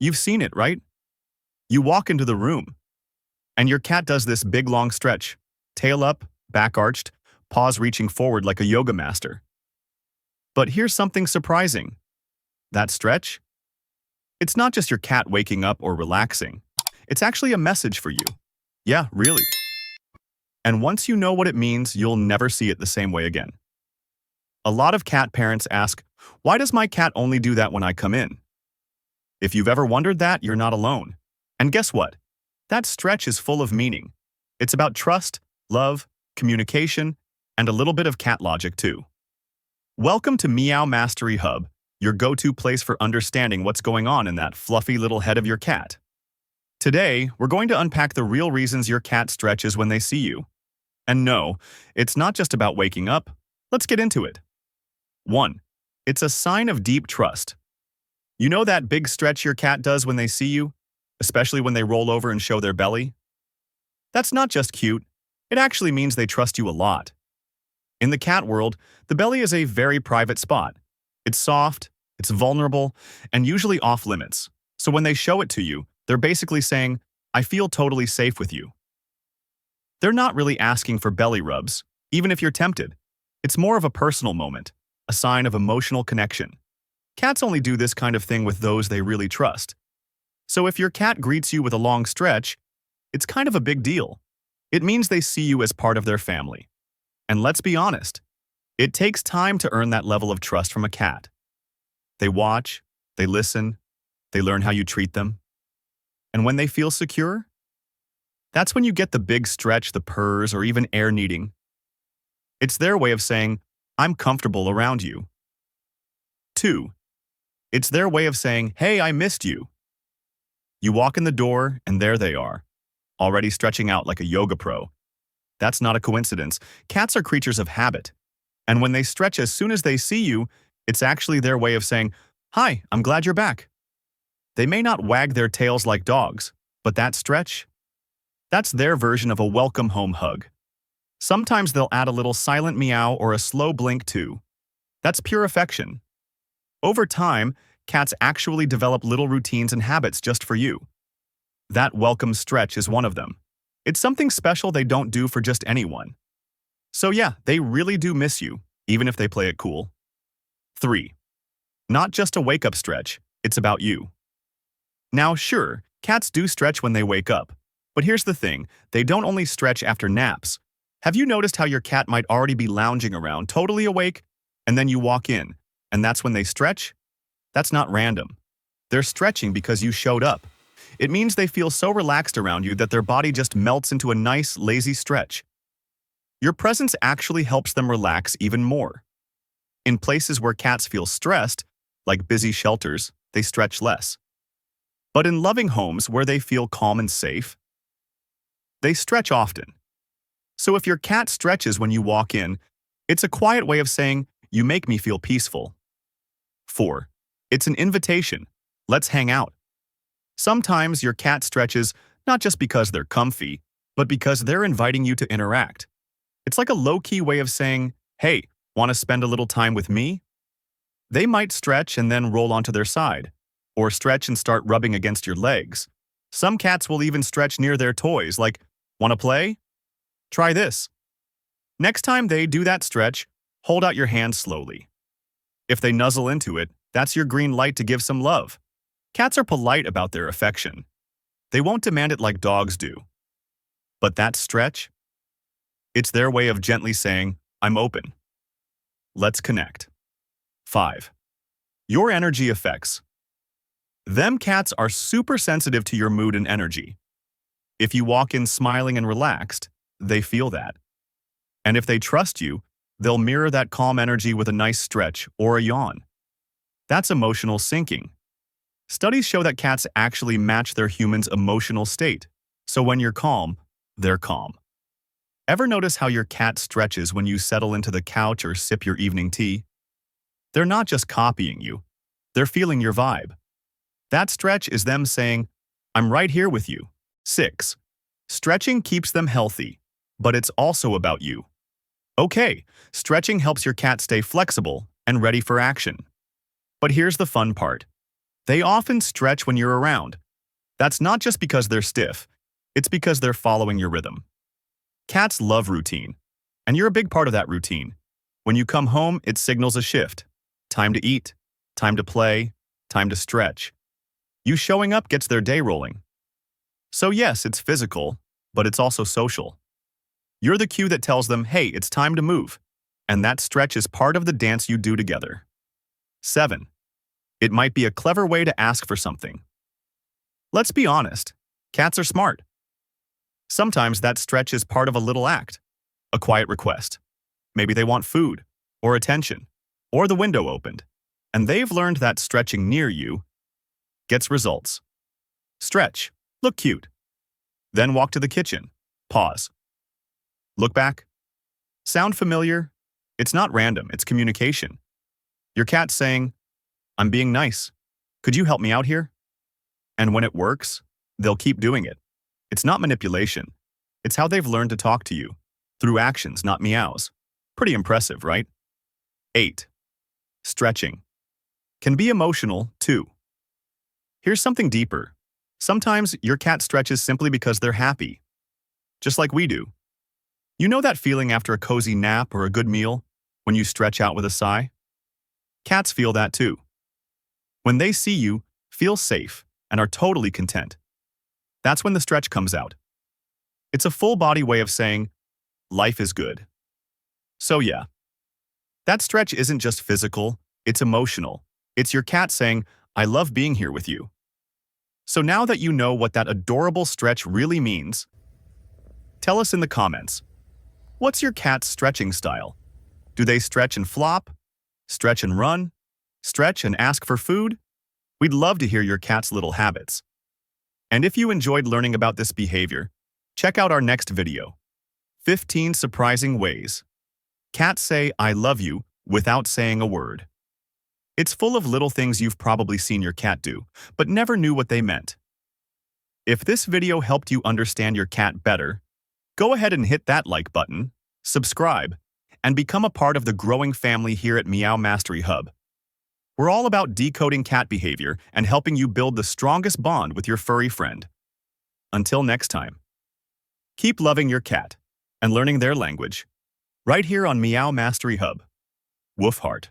You've seen it, right? You walk into the room, and your cat does this big long stretch, tail up, back arched, paws reaching forward like a yoga master. But here's something surprising. That stretch? It's not just your cat waking up or relaxing. It's actually a message for you. Yeah, really. And once you know what it means, you'll never see it the same way again. A lot of cat parents ask, why does my cat only do that when I come in? If you've ever wondered that, you're not alone. And guess what? That stretch is full of meaning. It's about trust, love, communication, and a little bit of cat logic too. Welcome to Meow Mastery Hub, your go-to place for understanding what's going on in that fluffy little head of your cat. Today, we're going to unpack the real reasons your cat stretches when they see you. And no, it's not just about waking up. Let's get into it. 1. It's a sign of deep trust. You know that big stretch your cat does when they see you, especially when they roll over and show their belly? That's not just cute, it actually means they trust you a lot. In the cat world, the belly is a very private spot. It's soft, it's vulnerable, and usually off limits. So when they show it to you, they're basically saying, I feel totally safe with you. They're not really asking for belly rubs, even if you're tempted. It's more of a personal moment, a sign of emotional connection. Cats only do this kind of thing with those they really trust. So if your cat greets you with a long stretch, it's kind of a big deal. It means they see you as part of their family. And let's be honest, it takes time to earn that level of trust from a cat. They watch, they listen, they learn how you treat them. And when they feel secure, that's when you get the big stretch, the purrs, or even air kneading. It's their way of saying, I'm comfortable around you. 2. It's their way of saying, hey, I missed you. You walk in the door, and there they are, already stretching out like a yoga pro. That's not a coincidence. Cats are creatures of habit. And when they stretch as soon as they see you, it's actually their way of saying, hi, I'm glad you're back. They may not wag their tails like dogs, but that stretch? That's their version of a welcome home hug. Sometimes they'll add a little silent meow or a slow blink too. That's pure affection. Over time, cats actually develop little routines and habits just for you. That welcome stretch is one of them. It's something special they don't do for just anyone. So yeah, they really do miss you, even if they play it cool. 3. Not just a wake-up stretch, it's about you. Now sure, cats do stretch when they wake up. But here's the thing, they don't only stretch after naps. Have you noticed how your cat might already be lounging around, totally awake, and then you walk in, and that's when they stretch? That's not random. They're stretching because you showed up. It means they feel so relaxed around you that their body just melts into a nice, lazy stretch. Your presence actually helps them relax even more. In places where cats feel stressed, like busy shelters, they stretch less. But in loving homes where they feel calm and safe, they stretch often. So if your cat stretches when you walk in, it's a quiet way of saying, you make me feel peaceful. 4. It's an invitation. Let's hang out. Sometimes your cat stretches not just because they're comfy, but because they're inviting you to interact. It's like a low-key way of saying, hey, want to spend a little time with me? They might stretch and then roll onto their side, or stretch and start rubbing against your legs. Some cats will even stretch near their toys, like, want to play? Try this. Next time they do that stretch, hold out your hand slowly. If they nuzzle into it, that's your green light to give some love. Cats are polite about their affection. They won't demand it like dogs do. But that stretch? It's their way of gently saying, I'm open. Let's connect. 5. Your energy effects. Them cats are super sensitive to your mood and energy. If you walk in smiling and relaxed, they feel that. And if they trust you, they'll mirror that calm energy with a nice stretch or a yawn. That's emotional syncing. Studies show that cats actually match their human's emotional state. So when you're calm, they're calm. Ever notice how your cat stretches when you settle into the couch or sip your evening tea? They're not just copying you. They're feeling your vibe. That stretch is them saying, I'm right here with you. 6. Stretching keeps them healthy, but it's also about you. Okay, stretching helps your cat stay flexible and ready for action. But here's the fun part. They often stretch when you're around. That's not just because they're stiff, it's because they're following your rhythm. Cats love routine, and you're a big part of that routine. When you come home, it signals a shift. Time to eat, time to play, time to stretch. You showing up gets their day rolling. So yes, it's physical, but it's also social. You're the cue that tells them, hey, it's time to move, and that stretch is part of the dance you do together. 7. It might be a clever way to ask for something. Let's be honest, cats are smart. Sometimes that stretch is part of a little act, a quiet request. Maybe they want food, or attention, or the window opened, and they've learned that stretching near you gets results. Stretch, look cute. Then walk to the kitchen, pause. Look back. Sound familiar? It's not random, it's communication. Your cat's saying, I'm being nice. Could you help me out here? And when it works, they'll keep doing it. It's not manipulation. It's how they've learned to talk to you, through actions, not meows. Pretty impressive, right? 8. Stretching. Can be emotional, too. Here's something deeper. Sometimes your cat stretches simply because they're happy, just like we do. You know that feeling after a cozy nap or a good meal, when you stretch out with a sigh? Cats feel that too. When they see you, feel safe, and are totally content. That's when the stretch comes out. It's a full-body way of saying, life is good. So yeah, that stretch isn't just physical, it's emotional. It's your cat saying, I love being here with you. So now that you know what that adorable stretch really means, tell us in the comments. What's your cat's stretching style? Do they stretch and flop? Stretch and run? Stretch and ask for food? We'd love to hear your cat's little habits. And if you enjoyed learning about this behavior, check out our next video. 15 surprising ways cats say I love you without saying a word. It's full of little things you've probably seen your cat do, but never knew what they meant. If this video helped you understand your cat better, go ahead and hit that like button, subscribe, and become a part of the growing family here at Meow Mastery Hub. We're all about decoding cat behavior and helping you build the strongest bond with your furry friend. Until next time, keep loving your cat and learning their language, right here on Meow Mastery Hub. Woof heart.